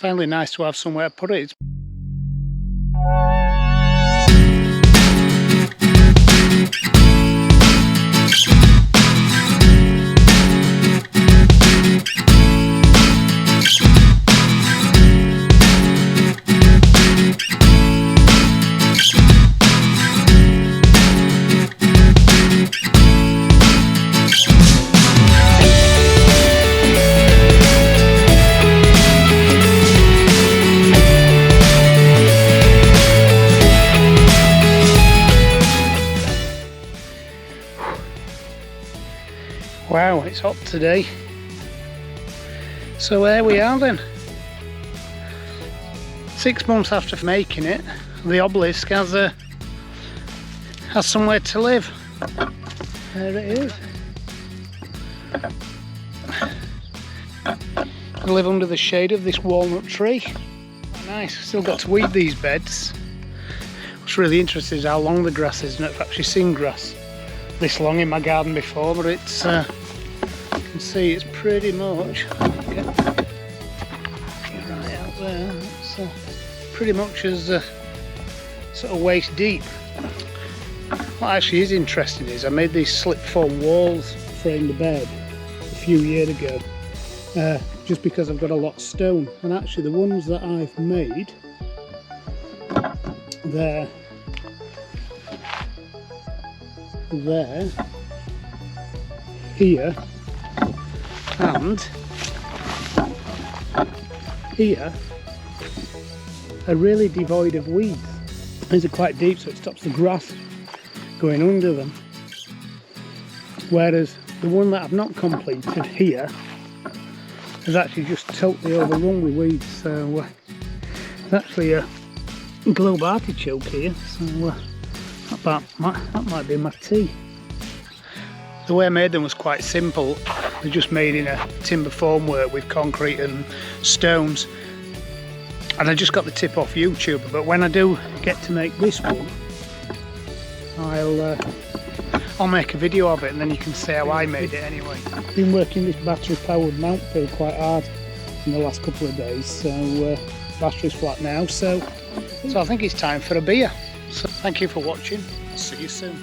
Finally nice to have somewhere to put it. Wow, it's hot today. So there we are then. 6 months after making it, the obelisk has somewhere to live. There it is. I live under the shade of this walnut tree. Nice, still got to weed these beds. What's really interesting is how long the grass is. I've actually seen grass this long in my garden before, but it's you can see it's pretty much get right out there. It's pretty much as sort of waist deep. What actually is interesting is I made these slip foam walls frame the bed a few years ago, just because I've got a lot of stone, and actually the ones that I've made there, here and here are really devoid of weeds. These are quite deep, so it stops the grass going under them, whereas the one that I've not completed here is actually just totally overrun with weeds. So it's actually a globe artichoke here, so that might be my tea. The way I made them was quite simple. They're just made in a timber formwork with concrete and stones, and I just got the tip off YouTube. But when I do get to make this one, I'll make a video of it, and then you can see how I made it anyway. I've been working this battery powered Mountfield quite hard in the last couple of days, so battery's flat now, so I think it's time for a beer. So thank you for watching. I'll see you soon.